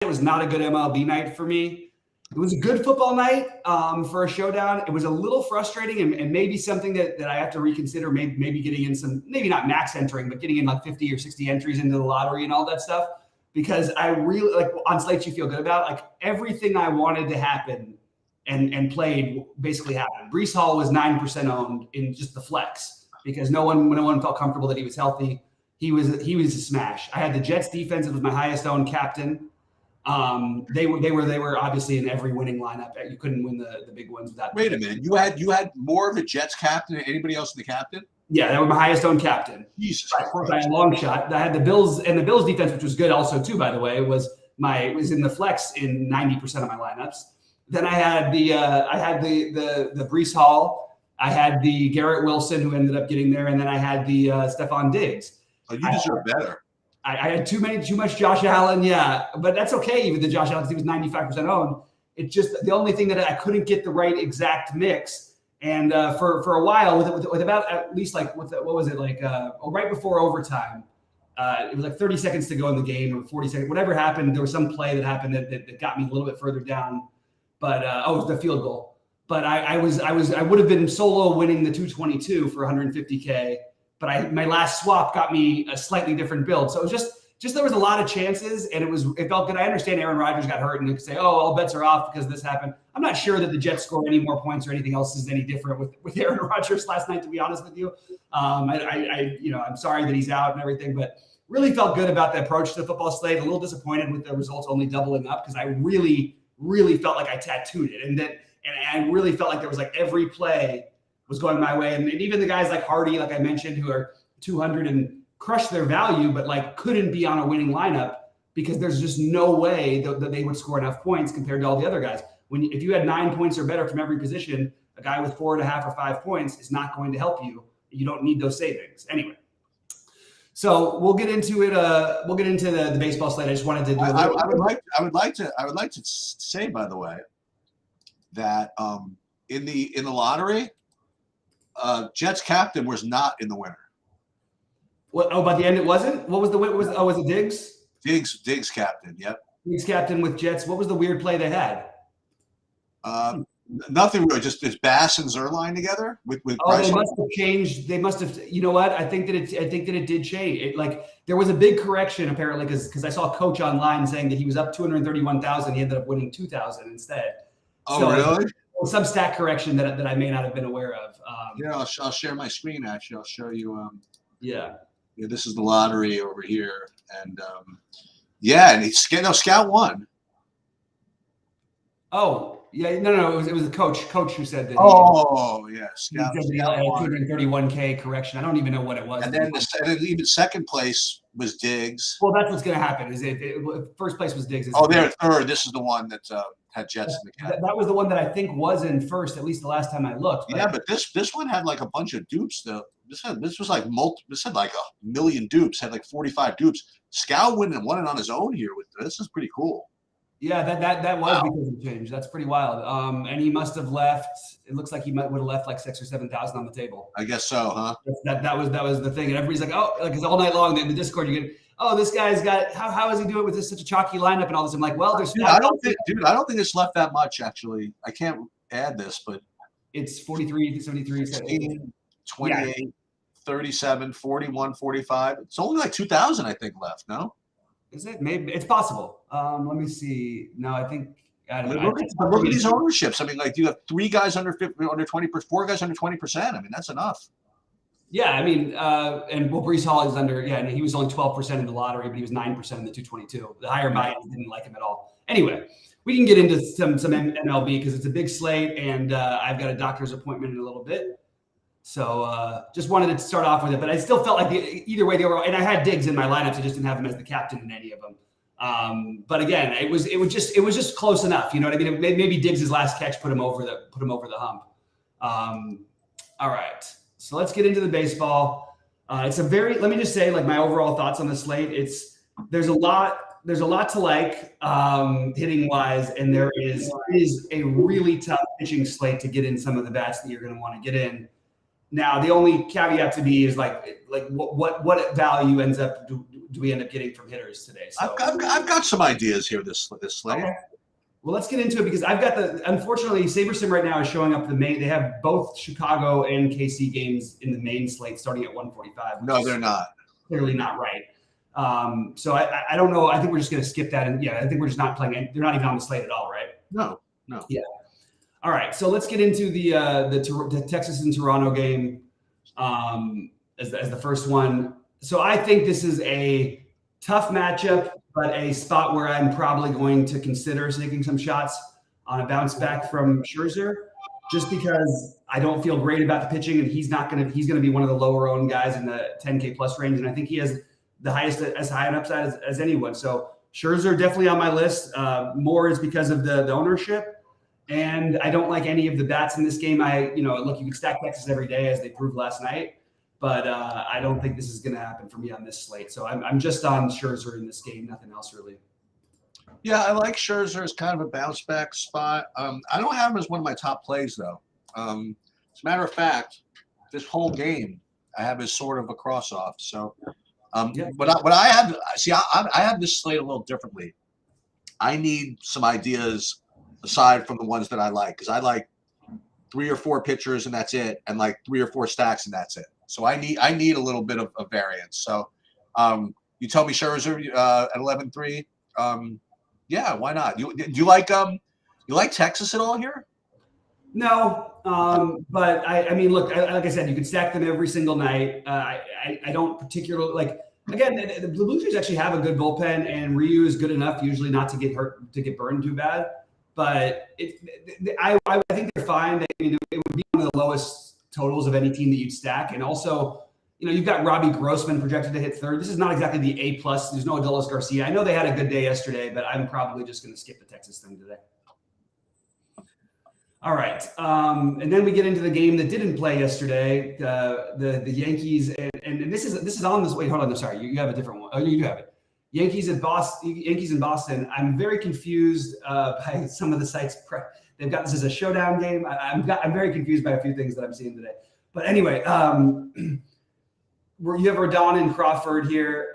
It was not a good MLB night for me. It was a good football night for a showdown. It was a little frustrating and maybe something that I have to reconsider, maybe getting in some, maybe not max entering, but getting in like 50 or 60 entries into the lottery and all that stuff. Because I really, like on slates you feel good about, like everything I wanted to happen and played basically happened. Breece Hall was 9% owned in just the flex because no one felt comfortable that he was healthy. He was a smash. I had the Jets defense. It was my highest owned captain. They were obviously in every winning lineup. You couldn't win the big ones without. Wait a minute, you had more of a Jets captain than anybody else in the captain? Yeah, they were my highest owned captain. Jesus Christ. By a long shot. I had the Bills, and the Bills defense, which was good also too, by the way, was in the flex in 90% of my lineups. Then I had the Breece Hall, I had the Garrett Wilson who ended up getting there, and then I had the Stephon Diggs. Oh, you deserve better. I had too much Josh Allen, yeah, but that's okay. Even the Josh Allen, because he was 95% owned. It's just the only thing that I couldn't get the right exact mix. And for a while, with about at least like what was it like right before overtime, it was like 30 seconds to go in the game or 40 seconds, whatever happened. There was some play that happened that got me a little bit further down, but it was the field goal. But I would have been solo winning the 222 for 150K. But my last swap got me a slightly different build. So it was just there was a lot of chances, and it felt good. I understand Aaron Rodgers got hurt, and you could say, "Oh, all bets are off because this happened." I'm not sure that the Jets score any more points or anything else is any different with Aaron Rodgers last night. To be honest with you, I'm sorry that he's out and everything, but really felt good about the approach to the football slate. A little disappointed with the results only doubling up because I really, really felt like I tattooed it, and I really felt like there was like every play was going my way. And even the guys like Hardy, like I mentioned, who are 200 and crushed their value, but like couldn't be on a winning lineup because there's just no way that they would score enough points compared to all the other guys. If you had 9 points or better from every position, a guy with 4.5 or 5 points is not going to help you. You don't need those savings. Anyway. So we'll get into it. We'll get into the baseball slate. I just wanted to do I would like to say, by the way, that in the lottery, Jets captain was not in the winner. What? Oh, by the end it wasn't. What was was it Diggs? Diggs captain. Yep. Diggs captain with Jets. What was the weird play they had? Nothing really. Just Bass and Zerline together with. They must have changed. They must have. You know what? I think that it did change. It, like there was a big correction apparently because I saw a coach online saying that he was up 231,000. He ended up winning 2,000 instead. Oh, really? Some stat correction that I may not have been aware of. I'll share my screen. Actually, I'll show you. Yeah, this is the lottery over here, and and Scout won. Oh, yeah, no, it was the coach who said that. Scout. He said 231K correction. I don't even know what it was. And then even second place was Diggs. Well, that's what's going to happen. First place was Diggs. They're third. This is the one that had Jets in the cap. That was the one that I think was in first, at least the last time I looked. But this one had like a bunch of dupes though. This had like a million dupes. Had like 45 dupes. Scout won it on his own here with this. This is pretty cool. Yeah, that was because of the change. That's pretty wild. And he must have left. It looks like he would have left like 6,000 or 7,000 on the table. I guess so, huh? That was the thing. And everybody's like, oh, like it's all night long in the Discord. You get, oh, this guy's got. How is he doing with such a chalky lineup and all this? I'm like, well, there's. I don't think it's left that much actually. I can't add this, but it's 43, 73, 16, 28, 37, 41, 45. It's only like 2,000, I think, left. No. Is it? Maybe it's possible. Let me see. No, I think. I don't know. Look at these ownerships. I mean, like you have 3 guys under 20%, 4 guys under 20%. I mean, that's enough. Yeah, I mean, and Breece Hall is under. Yeah, and he was only 12% in the lottery, but he was 9% in the 222. The higher buy-ins didn't like him at all. Anyway, we can get into some MLB because it's a big slate, and I've got a doctor's appointment in a little bit. So just wanted to start off with it, but I still felt like either way they were, and I had Diggs in my lineups. I just didn't have him as the captain in any of them. But again, it was just close enough. You know what I mean? Maybe Diggs' last catch put him over the hump. All right, so let's get into the baseball. Let me just say, like my overall thoughts on the slate. There's a lot to like hitting wise, and it is a really tough pitching slate to get in some of the bats that you're going to want to get in. Now, the only caveat to me is like what value ends up do we end up getting from hitters today? So I've got some ideas here this slate. okay. Well, let's get into it because I've got unfortunately, SaberSim right now is showing up the main. They have both Chicago and KC games in the main slate starting at 1:45. No, they're not. Clearly not right. So I don't know. I think we're just going to skip that. And yeah, I think we're just not playing. They're not even on the slate at all, right? No. Yeah. All right. So let's get into the Texas and Toronto game as the first one. So I think this is a tough matchup, but a spot where I'm probably going to consider taking some shots on a bounce back from Scherzer, just because I don't feel great about the pitching, and he's going to be one of the lower owned guys in the 10K plus range, and I think he has the highest as high an upside as anyone. So Scherzer definitely on my list. More is because of the ownership, and I don't like any of the bats in this game. Look, you can stack Texas every day as they proved last night. But I don't think this is going to happen for me on this slate. So I'm just on Scherzer in this game, nothing else really. Yeah, I like Scherzer as kind of a bounce back spot. I don't have him as one of my top plays, though. As a matter of fact, this whole game, I have as sort of a cross off. So, but I have this slate a little differently. I need some ideas aside from the ones that I like, because I like 3 or 4 pitchers and that's it, and like 3 or 4 stacks and that's it. So I need a little bit of variance. So you tell me Scherzer at 11-3. Yeah, why not? Do you like Texas at all here? No, but I mean, look, like I said, you can stack them every single night. I don't particularly like. Again, the Blue Jays actually have a good bullpen, and Ryu is good enough usually not to get hurt, to get burned too bad. But I think they're fine. It would be one of the lowest totals of any team that you'd stack. And also, you've got Robbie Grossman projected to hit third. This is not exactly the A+. There's no Adolis Garcia. I know they had a good day yesterday, but I'm probably just going to skip the Texas thing today. All right. And then we get into the game that didn't play yesterday, the Yankees. And this is on this. Wait, hold on. I'm sorry. You have a different one. Oh, you do have it. Yankees in Boston. I'm very confused by some of the sites. They've got this as a showdown game. I'm very confused by a few things that I'm seeing today. But anyway, you have Rodon and Crawford here.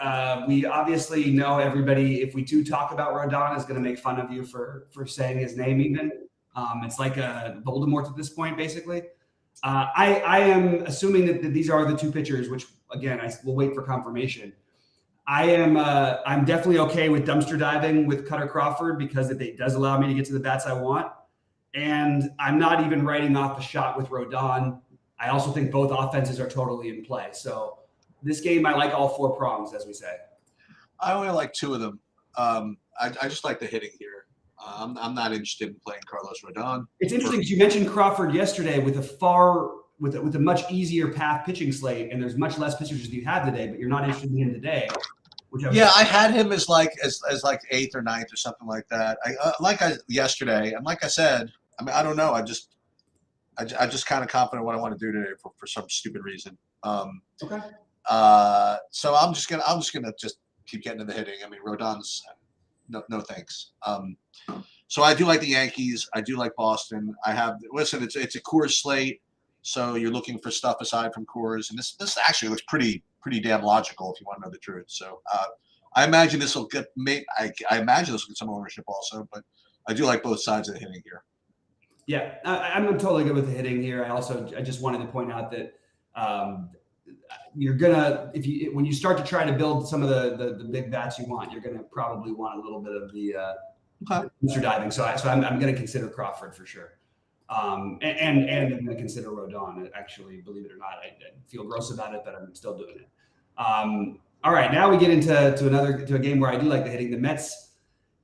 We obviously know everybody, if we do talk about Rodon, is going to make fun of you for saying his name even. It's like a Voldemort at this point, basically. I am assuming that these are the two pitchers, which, again, I will wait for confirmation. I'm definitely okay with dumpster diving with Cutter Crawford because it does allow me to get to the bats I want. And I'm not even writing off the shot with Rodon. I also think both offenses are totally in play. So this game, I like all 4 prongs, as we say. I only like 2 of them. I just like the hitting here. I'm not interested in playing Carlos Rodon. It's interesting because you mentioned Crawford yesterday with a much easier path pitching slate, and there's much less pitchers than you have today, but you're not interested in him today. I had him as like 8th or 9th or something like that. Yesterday, and like I said, I mean, I don't know. I'm just kind of confident what I want to do today for some stupid reason. Okay. So I'm just gonna keep getting to the hitting. I mean, Rodon's no thanks. So I do like the Yankees. I do like Boston. It's a Coors slate, so you're looking for stuff aside from Coors, and this actually looks pretty damn logical if you want to know the truth. So I imagine this will get I imagine this will get some ownership also, but I do like both sides of the hitting here. Yeah, I'm totally good with the hitting here. I just wanted to point out that you're gonna when you start to try to build some of the big bats you want, you're gonna probably want a little bit of the dumpster diving. So I'm gonna consider Crawford for sure, and I'm gonna consider Rodon. Actually, believe it or not, I feel gross about it, but I'm still doing it. All right, now we get into a game where I do like the hitting. The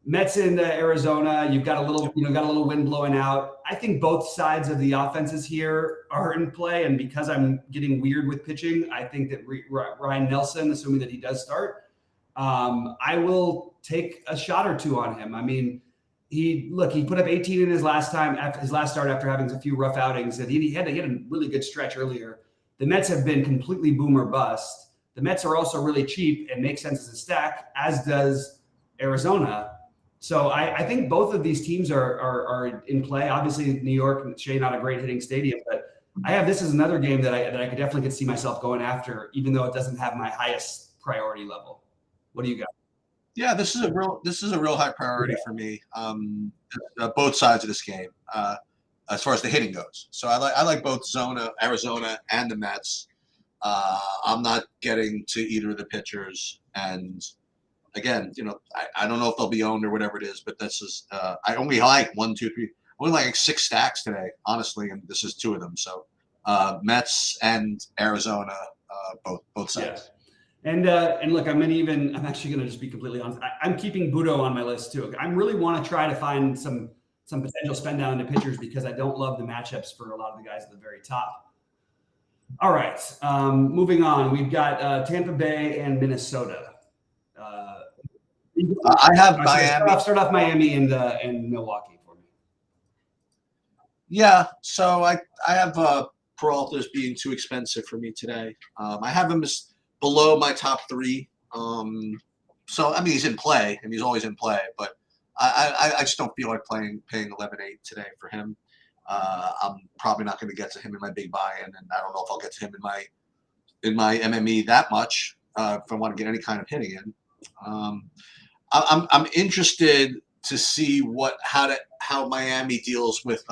Mets in Arizona. You've got a little wind blowing out. I think both sides of the offenses here are in play, and because I'm getting weird with pitching, I think that Ryan Nelson, assuming that he does start, I will take a shot or 2 on him. I mean, he put up 18 in his last start after having a few rough outings, and he had a really good stretch earlier. The Mets have been completely boom or bust. The Mets are also really cheap and make sense as a stack, as does Arizona. So I think both of these teams are in play. Obviously, New York, Shea, not a great hitting stadium, but I have this as another game that I could see myself going after, even though it doesn't have my highest priority level. What do you got? Yeah, this is a real high priority for me. Both sides of this game, as far as the hitting goes. So I like both Arizona and the Mets. I'm not getting to either of the pitchers, and again, I don't know if they'll be owned or whatever it is, but this is I only like 1, 2, 3. Only like 6 stacks today, honestly, and this is 2 of them. So Mets and Arizona, both sides. Yeah. And look, I'm actually going to just be completely honest. I'm keeping Budo on my list too. I really want to try to find some potential spend down into pitchers because I don't love the matchups for a lot of the guys at the very top. All right, moving on. We've got Tampa Bay and Minnesota. I have Miami. Start off Miami and Milwaukee. Yeah, so I have Peralta as being too expensive for me today. I have him as below my top 3. So I mean he's in play and he's always in play, but I just don't feel like paying 11.8 today for him. I'm probably not going to get to him in my big buy-in, and I don't know if I'll get to him in my MME that much if I want to get any kind of hitting in. I'm interested to see how Miami deals with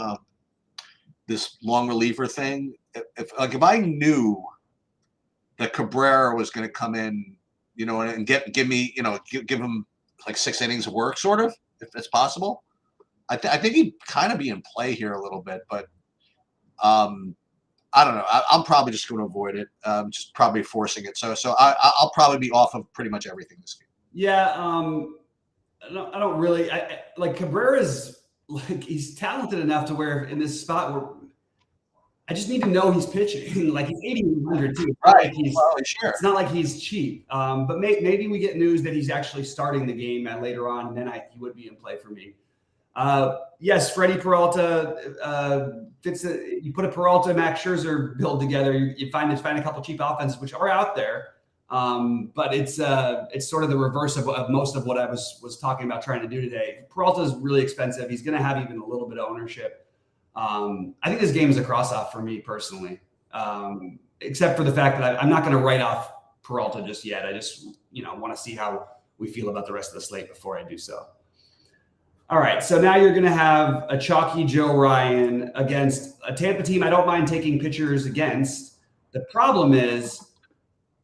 this long reliever thing. If I knew that Cabrera was going to come in, and give him like 6 innings of work, sort of, if it's possible, I think he'd kind of be in play here a little bit. But I don't know. I'm probably just going to avoid it. Just probably forcing it. So I'll probably be off of pretty much everything this game. Yeah. I don't really. Like Cabrera's. Like he's talented enough to where in this spot where I just need to know he's pitching. Like he's 8,100 too. Right. Sure. It's not like he's cheap. But maybe we get news that he's actually starting the game later on, and then he would be in play for me. Yes, Freddie Peralta fits. You put a Peralta Max Scherzer build together. You find a couple cheap offenses which are out there. But it's sort of the reverse of most of what I was talking about trying to do today. Peralta is really expensive. He's going to have even a little bit of ownership. I think this game is a cross-off for me personally, except for the fact that I'm not going to write off Peralta just yet. I just want to see how we feel about the rest of the slate before I do so. All right, so now you're going to have a chalky Joe Ryan against a Tampa team I don't mind taking pitchers against. The problem is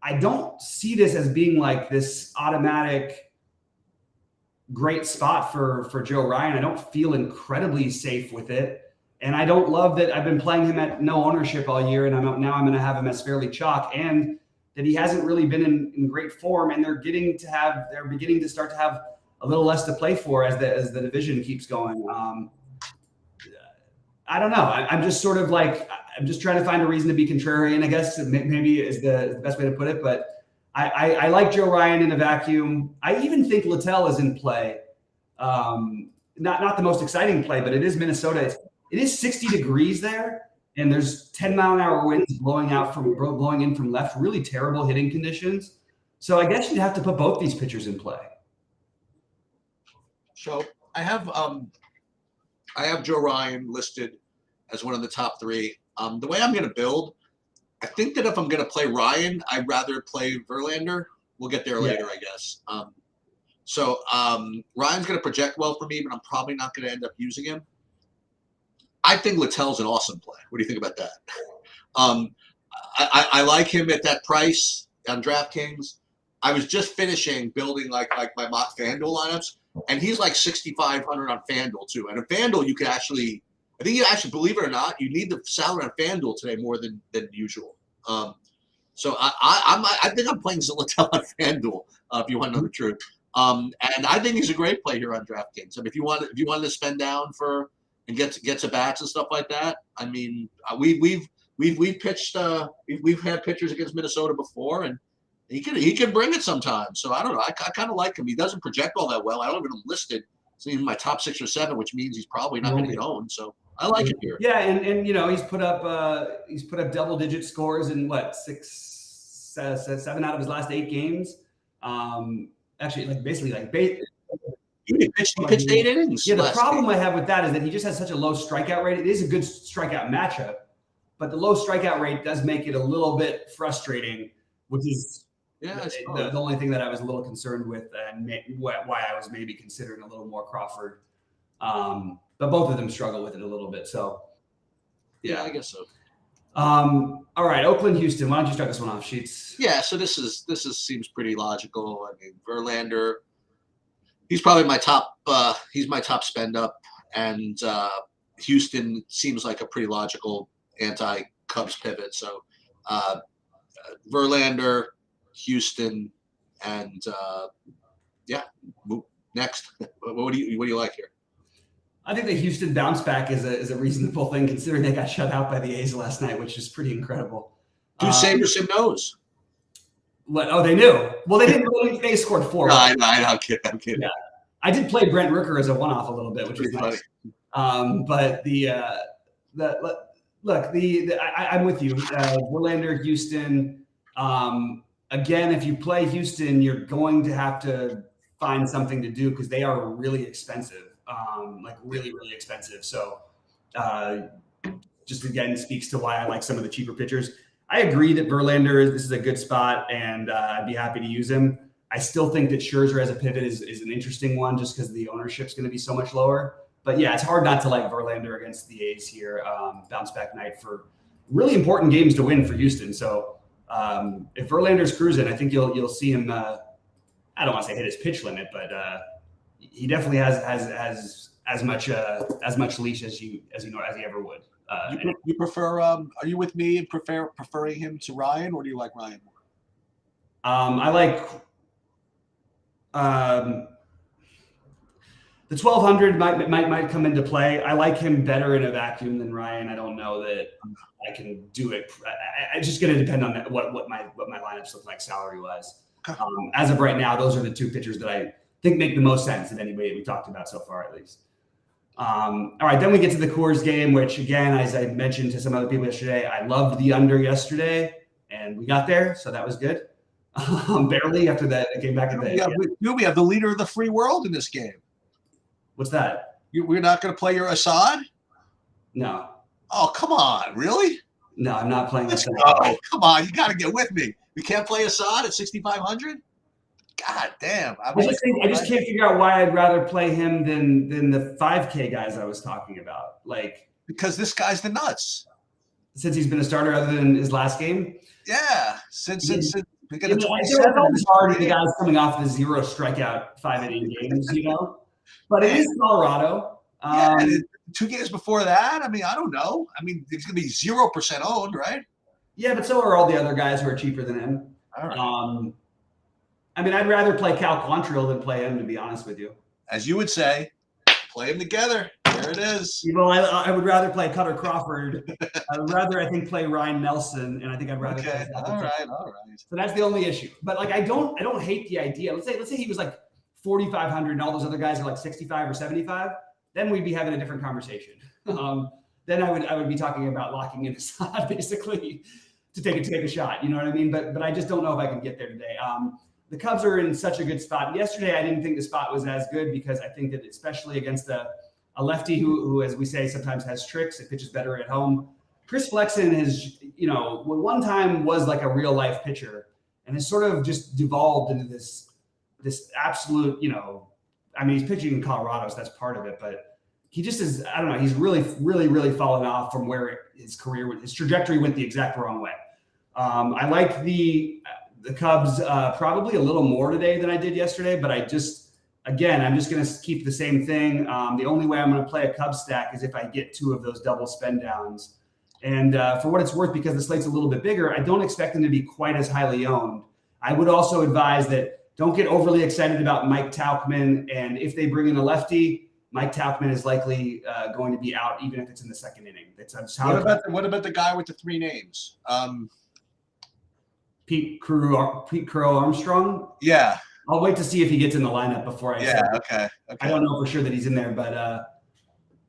I don't see this as being like this automatic great spot for Joe Ryan. I don't feel incredibly safe with it. And I don't love that I've been playing him at no ownership all year, and now I'm going to have him as fairly chalk, and that he hasn't really been in great form, and they're beginning to start to have a little less to play for as the division keeps going. I don't know. I'm just sort of like I'm just trying to find a reason to be contrarian, I guess maybe is the best way to put it. But I like Joe Ryan in a vacuum. I even think Littell is in play. Not the most exciting play, but it is Minnesota. It is 60 degrees there, and there's 10-mile-an-hour winds blowing in from left. Really terrible hitting conditions. So I guess you'd have to put both these pitchers in play. So I have Joe Ryan listed as one of the top 3. The way I'm going to build, I think that if I'm going to play Ryan, I'd rather play Verlander. We'll get there later, I guess. So Ryan's going to project well for me, but I'm probably not going to end up using him. I think Littell's an awesome play. What do you think about that? I like him at that price on DraftKings. I was just finishing building like my mock FanDuel lineups, and he's like 6,500 on FanDuel too. And on FanDuel, you could actually, I think you actually, believe it or not, you need the salary on FanDuel today more than usual. So I think I'm playing Littell on FanDuel if you want to know the truth. And I think he's a great play here on DraftKings. I mean, if you wanted to spend down and get to bats and stuff like that, I mean, we've pitched we've had pitchers against Minnesota before, and he can bring it sometimes. So I don't know. I kind of like him. He doesn't project all that well. I don't even listed. It's even my top 6 or 7, which means he's probably not going to get owned. So I like him here. Yeah, and he's put up double-digit scores in 7 out of his last 8 games. Actually, He pitched 8 innings. Yeah, the problem I have with that is that he just has such a low strikeout rate. It is a good strikeout matchup, but the low strikeout rate does make it a little bit frustrating, which is the only thing that I was a little concerned with, and why I was maybe considering a little more Crawford. But both of them struggle with it a little bit. So, yeah, I guess so. All right, Oakland, Houston. Why don't you start this one off, Sheets? Yeah, so this seems pretty logical. I mean, Verlander, he's probably my top. He's my top spend up, and Houston seems like a pretty logical anti-Cubs pivot. So, Verlander, Houston, and next. What do you like here? I think the Houston bounce back is a reasonable thing, considering they got shut out by the A's last night, which is pretty incredible. Two Saberson knows. What? Oh, they knew. Well, they didn't. They scored 4. No, I'm kidding. Yeah, I did play Brent Rooker as a one-off a little bit, which was nice. But I'm with you. Verlander, Houston. Again, if you play Houston, you're going to have to find something to do because they are really expensive. Like really, really expensive. So just again speaks to why I like some of the cheaper pitchers. I agree that Verlander, this is a good spot, and I'd be happy to use him. I still think that Scherzer as a pivot is an interesting one just because the ownership's going to be so much lower. But yeah, it's hard not to like Verlander against the A's here. Bounce back night for really important games to win for Houston. So if Verlander's cruising, I think you'll see him. I don't want to say hit his pitch limit, but he definitely has as much leash as he ever would. You prefer? Are you with me in preferring him to Ryan, or do you like Ryan more? I like the 1200 might come into play. I like him better in a vacuum than Ryan. I don't know that I can do it. It's just going to depend on what my lineups look like salary wise. Okay. As of right now, those are the two pitchers that I think make the most sense in any way that we talked about so far, at least. All right, then we get to the Coors game, which again, as I mentioned to some other people yesterday, I loved the under yesterday, and we got there, so that was good. Barely after that, it came back at the. We have the leader of the free world in this game. What's that? We're not going to play your Assad? No. Oh, come on, really? No, I'm not playing Assad. Oh, come on, you got to get with me. We can't play Assad at 6,500. God damn! I just can't figure out why I'd rather play him than the 5K guys I was talking about. Like, because this guy's the nuts. Since he's been a starter, other than his last game. Yeah, since we got a 27. It's hard the guys coming off the 0 strikeout 5-inning games, But it is Colorado. And 2 games before that, I mean, I don't know. I mean, it's going to be 0% owned, right? Yeah, but so are all the other guys who are cheaper than him. All right. I mean, I'd rather play Cal Quantrill than play him, to be honest with you. As you would say, play them together. There it is. I would rather play Cutter Crawford. I would rather, I think, play Ryan Nelson, and I think I'd rather. Okay. All right. So that's the only issue. But like, I don't hate the idea. Let's say he was like 4,500, and all those other guys are like 65 or 75. Then we'd be having a different conversation. Then I would be talking about locking in Assad basically to take a shot. You know what I mean? But I just don't know if I can get there today. The Cubs are in such a good spot. Yesterday, I didn't think the spot was as good because I think that especially against a lefty who, as we say, sometimes has tricks, it pitches better at home. Chris Flexen is, one time was like a real life pitcher and has sort of just devolved into this absolute, I mean, he's pitching in Colorado, so that's part of it, but he just is, I don't know, he's really, really, really fallen off from where his trajectory went the exact wrong way. I like the Cubs probably a little more today than I did yesterday, but I'm just going to keep the same thing. The only way I'm going to play a Cubs stack is if I get 2 of those double spend downs. And for what it's worth, because the slate's a little bit bigger, I don't expect them to be quite as highly owned. I would also advise that don't get overly excited about Mike Tauchman. And if they bring in a lefty, Mike Tauchman is likely going to be out, even if it's in the second inning. What about the guy with the 3 names? Pete Crow Armstrong. Yeah. I'll wait to see if he gets in the lineup before I say. Okay. I don't know for sure that he's in there, but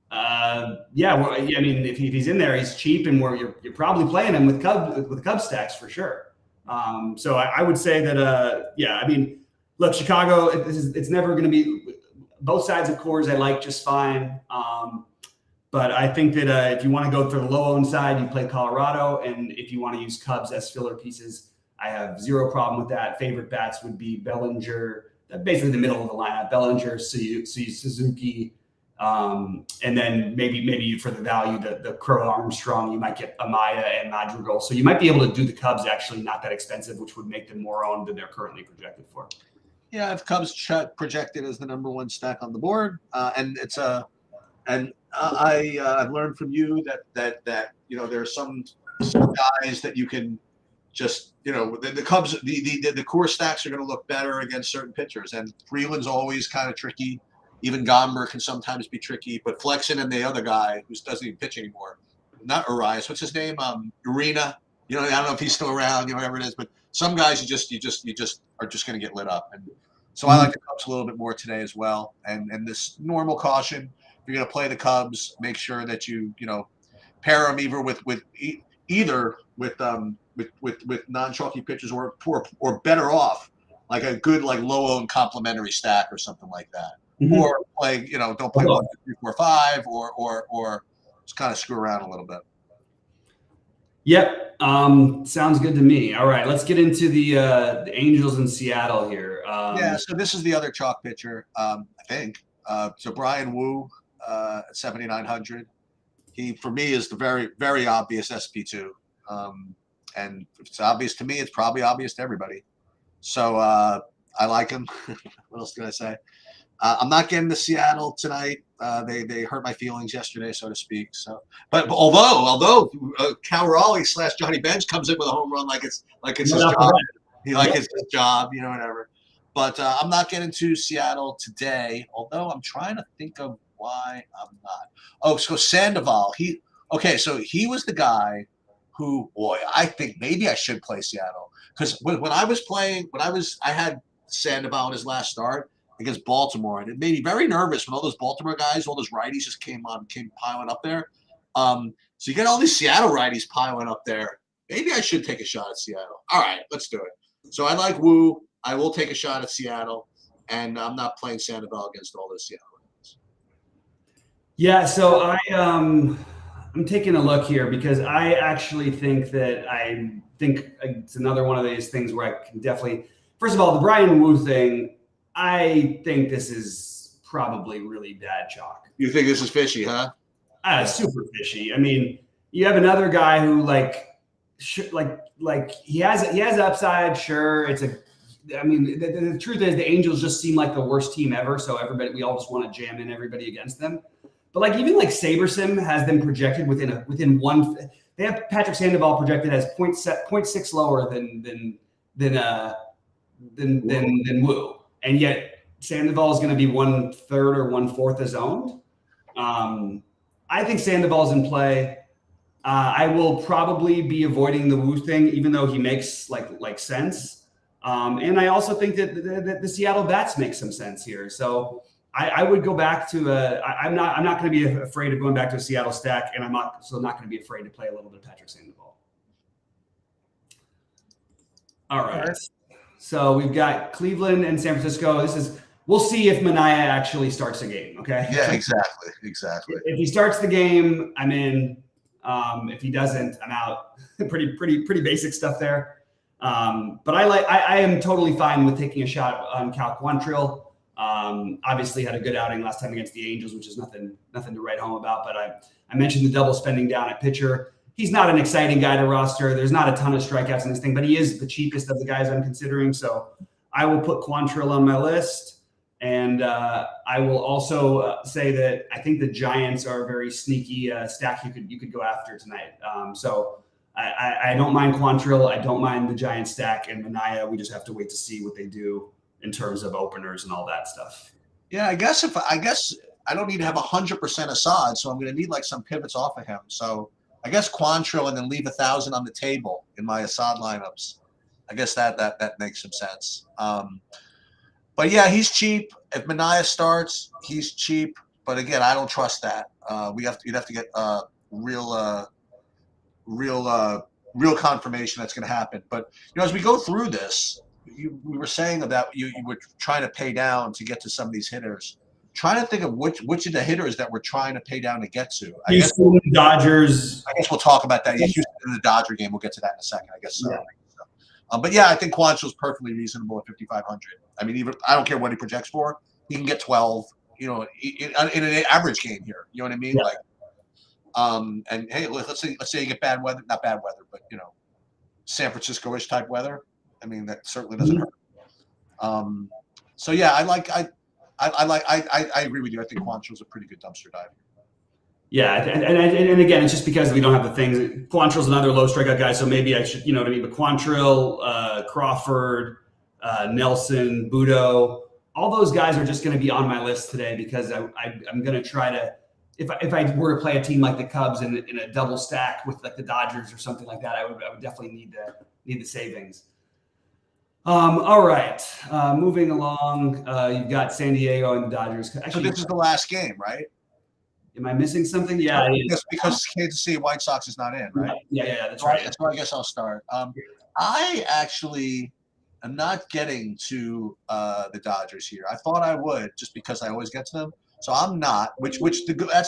I mean, if he's in there, he's cheap, and you're probably playing him with Cub stacks for sure. So I would say that I mean, look, Chicago, it's never going to be both sides of Coors I like just fine. But I think that if you want to go for the low-owned side, you play Colorado. And if you want to use Cubs as filler pieces, I have zero problem with that. Favorite bats would be Bellinger, basically the middle of the lineup, Bellinger, Suzuki, and then maybe for the value, the Crow Armstrong, you might get Amaya and Madrigal. So you might be able to do the Cubs actually not that expensive, which would make them more owned than they're currently projected for. Yeah, if Cubs projected as the #1 stack on the board, and it's I've learned from you that there are some guys that you can just the Cubs the core stacks are going to look better against certain pitchers, and Freeland's always kind of tricky. Even Gomber can sometimes be tricky, but Flexen and the other guy who doesn't even pitch anymore, not Arias, what's his name? Arena. I don't know if he's still around, whatever it is, but some guys you just are just going to get lit up. And so I like the Cubs a little bit more today as well. And this normal caution, if you're going to play the Cubs, make sure that you pair them either with non-chalky pitchers or better off like a good low-owned complementary stack or something like that. Mm-hmm. Or play, don't play 1, 2, 3, 4, 5, or just kind of screw around a little bit. Yep, sounds good to me. All right, let's get into the Angels in Seattle here. So this is the other chalk pitcher, I think. So Brian Wu at 7,900. He, for me, is the very, very obvious SP2. And if it's obvious to me, it's probably obvious to everybody. So I like him. What else can I say? I'm not getting to Seattle tonight. They hurt my feelings yesterday, so to speak. So, but although Cal Raleigh / Johnny Bench comes in with a home run like it's his job, it's his job, whatever. But I'm not getting to Seattle today. Although I'm trying to think of why I'm not. Oh, so Sandoval. So he was the guy who, boy, I think maybe I should play Seattle because when I was playing, I had Sandoval in his last start against Baltimore, and it made me very nervous when all those Baltimore guys, all those righties just came piling up there. So you get all these Seattle righties piling up there. Maybe I should take a shot at Seattle. All right, let's do it. So I like Wu. I will take a shot at Seattle, and I'm not playing Sandoval against all those Seattle righties. Yeah, so I'm taking a look here because I actually think it's another one of these things where I can definitely, first of all, the Brian Wu thing, I think this is probably really bad chalk. You think this is fishy, huh? Super fishy. I mean, you have another guy who he has upside. Sure, the truth is the Angels just seem like the worst team ever. So we all just want to jam in everybody against them. But even SaberSim has them projected within one. They have Patrick Sandoval projected as 0.6 lower than Wu. And yet Sandoval is going to be 1/3 or 1/4 as owned. I think Sandoval's in play. I will probably be avoiding the Wu thing, even though he makes like sense. And I also think that the Seattle bats make some sense here. So I would go back to I'm not going to be afraid of going back to a Seattle stack, and I'm not going to be afraid to play a little bit of Patrick Sandoval. All right. So we've got Cleveland and San Francisco. We'll see if Manaea actually starts the game. Okay. Yeah, exactly. If he starts the game, I'm in. If he doesn't, I'm out. pretty basic stuff there. But I am totally fine with taking a shot on Cal Quantrill. Obviously had a good outing last time against the Angels, which is nothing to write home about. But I mentioned the double spending down at pitcher. He's not an exciting guy to roster. There's not a ton of strikeouts in this thing, but he is the cheapest of the guys I'm considering. So I will put Quantrill on my list. And I will also say that I think the Giants are a very sneaky stack you could go after tonight. So I don't mind Quantrill. I don't mind the Giants stack and Manaea. We just have to wait to see what they do in terms of openers and all that stuff. Yeah, I guess I don't need to have 100% Assad, so I'm going to need some pivots off of him. So I guess Quantrill and then leave 1,000 on the table in my Assad lineups. I guess that makes some sense. But yeah, he's cheap. If Manaea starts, he's cheap. But again, I don't trust that. You'd have to get real confirmation that's going to happen. But as we go through this, we were saying that you were trying to pay down to get to some of these hitters. trying to think of which of the hitters that we're trying to pay down to get to. Houston, Dodgers. I guess we'll talk about that. Yeah, Houston in the Dodger game. We'll get to that in a second. I guess so. Yeah. But yeah, I think Quantrill's perfectly reasonable at 5,500. I mean, even I don't care what he projects for. He can get 12. You know, in an average game here. You know what I mean? Yeah. Like, and hey, let's say you get bad weather, not bad weather, but you know, San Francisco-ish type weather. I mean, that certainly doesn't hurt. So yeah, I agree with you. I think Quantrill's a pretty good dumpster dive. Yeah, and again, it's just because we don't have the things. Quantrill's another low strikeout guy, so maybe I should, you know what I mean. But Quantrill, Crawford, Nelson, Budo, all those guys are just going to be on my list today because I'm going to try to. If I were to play a team like the Cubs in a double stack with like the Dodgers or something like that, I would definitely need the savings. All right, moving along. You've got San Diego and the Dodgers. Actually, so this is the last game, right? Am I missing something? Yeah, because Kansas City White Sox is not in, right? Yeah, that's right. So I guess I'll start. I actually am not getting to the Dodgers here. I thought I would just because I always get to them. So I'm not, that's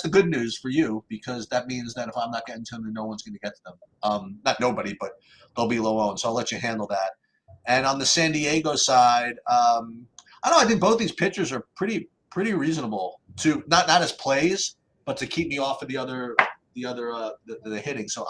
the good news for you because that means that if I'm not getting to them, then no one's going to get to them. Not nobody, but they'll be low owned. So I'll let you handle that. And on the San Diego side, I don't know. I think both these pitchers are pretty reasonable to not as plays, but to keep me off of the hitting. So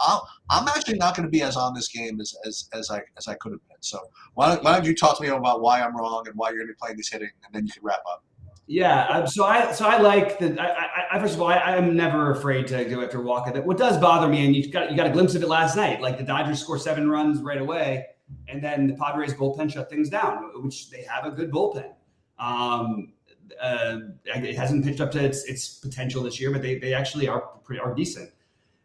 I'm actually not going to be as on this game as I could have been. So why don't you talk to me about why I'm wrong and why you're going to be playing this hitting, and then you can wrap up. Yeah, so I like that. I first of all, I'm never afraid to go after Walker. What does bother me, and you got a glimpse of it last night, like the Dodgers score 7 runs right away, and then the Padres bullpen shut things down, which they have a good bullpen. It hasn't pitched up to its potential this year, but they actually are decent.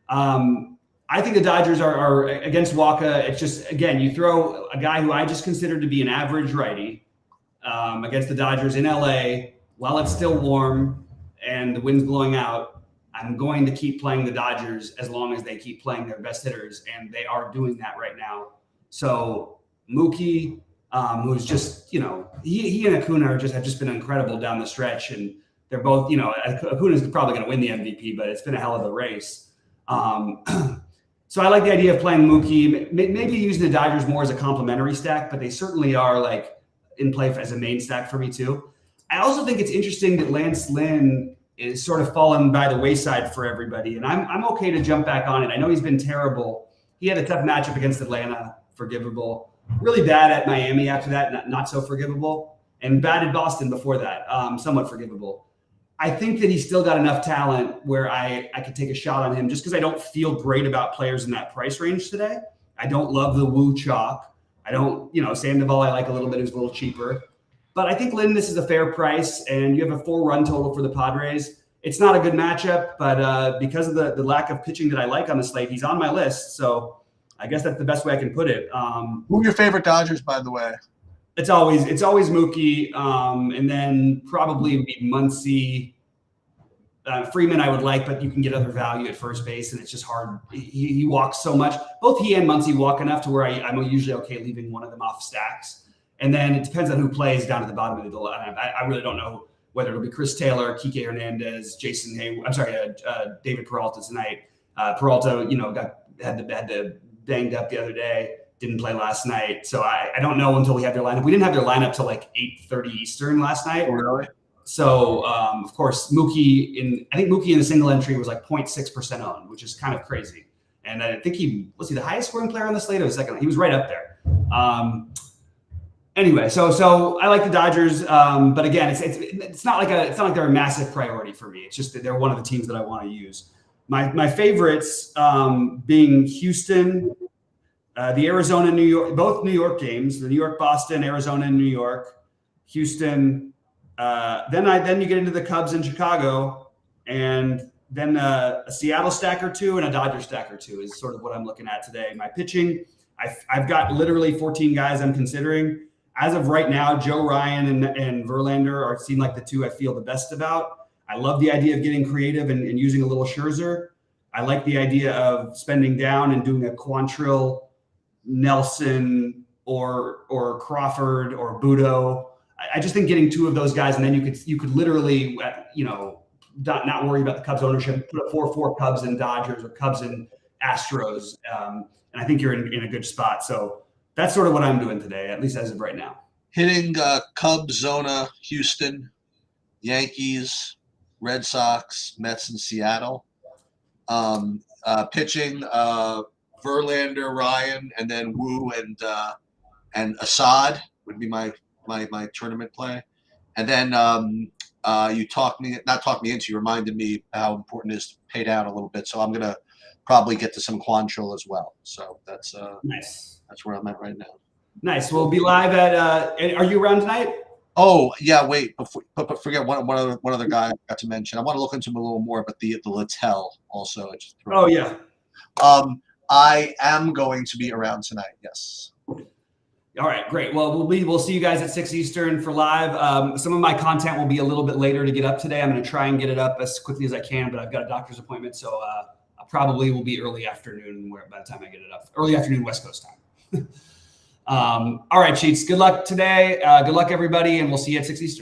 I think the Dodgers are against Waka. It's just, again, you throw a guy who I just consider to be an average righty against the Dodgers in LA while it's still warm and the wind's blowing out. I'm going to keep playing the Dodgers as long as they keep playing their best hitters, and they are doing that right now. So Mookie, who's just, you know, he and Acuna have just been incredible down the stretch, and they're both, you know, Acuna's probably going to win the MVP, but it's been a hell of a race. So I like the idea of playing Mookie, maybe using the Dodgers more as a complementary stack, but they certainly are like in play as a main stack for me too. I also think it's interesting that Lance Lynn is sort of fallen by the wayside for everybody, and I'm okay to jump back on it. I know he's been terrible. He had a tough matchup against Atlanta, forgivable. Really bad at Miami after that, not so forgivable, and bad at Boston before that, somewhat forgivable. I think that he's still got enough talent where I could take a shot on him just because I don't feel great about players in that price range today. I don't love the Woo chalk. I don't, you know, Sandoval I like a little bit, who's a little cheaper. But I think, Lynn, this is a fair price, and you have a 4-run total for the Padres. It's not a good matchup, but because of the lack of pitching that I like on the slate, he's on my list. So I guess that's the best way I can put it. Who are your favorite Dodgers, by the way? It's always Mookie, and then probably be Muncy. Freeman I would like, but you can get other value at first base, and it's just hard. He walks so much. Both he and Muncy walk enough to where I'm usually okay leaving one of them off stacks. And then it depends on who plays down at the bottom of the lineup. I really don't know whether it'll be Chris Taylor, Kike Hernandez, Jason Hayward. I'm sorry, David Peralta tonight. Peralta, you know, had the banged up the other day. Didn't play last night, so I don't know until we have their lineup. We didn't have their lineup till like 8:30 Eastern last night. Oh, really? So of course, Mookie in the single entry was like 0.6% owned, which is kind of crazy. And I think was he the highest scoring player on the slate or the second? He was right up there. Anyway, so I like the Dodgers, but again, it's not like they're a massive priority for me. It's just that they're one of the teams that I want to use. My favorites being Houston, the Arizona, New York, both New York games, the New York, Boston, Arizona, and New York, Houston. Then you get into the Cubs in Chicago, and then a Seattle stack or two and a Dodger stack or two is sort of what I'm looking at today. My pitching, I've got literally 14 guys I'm considering. As of right now, Joe Ryan and Verlander seem like the two I feel the best about. I love the idea of getting creative and using a little Scherzer. I like the idea of spending down and doing a Quantrill, Nelson, or Crawford or Budo. I just think getting 2 of those guys, and then you could literally, not worry about the Cubs ownership, put a 4-4 Cubs and Dodgers or Cubs and Astros. And I think you're in a good spot. So that's sort of what I'm doing today, at least as of right now. Hitting Cubs, Zona, Houston, Yankees, Red Sox, Mets, and Seattle. Pitching Verlander, Ryan, and then Wu and Assad would be my tournament play. And then you reminded me how important it is to pay down a little bit. So I'm gonna probably get to some Quantrill as well. So that's nice. That's where I'm at right now. Nice. We'll be live at. Are you around tonight? Oh yeah, wait. But forget one other guy I got to mention. I want to look into him a little more, but the Littell also. Oh yeah. I am going to be around tonight. Yes. All right, great. Well, we'll see you guys at 6 Eastern for live. Some of my content will be a little bit later to get up today. I'm going to try and get it up as quickly as I can, but I've got a doctor's appointment, so I probably will be early afternoon by the time I get it up. Early afternoon West Coast time. All right, Cheats. Good luck today. Good luck, everybody, and we'll see you at 6 Eastern.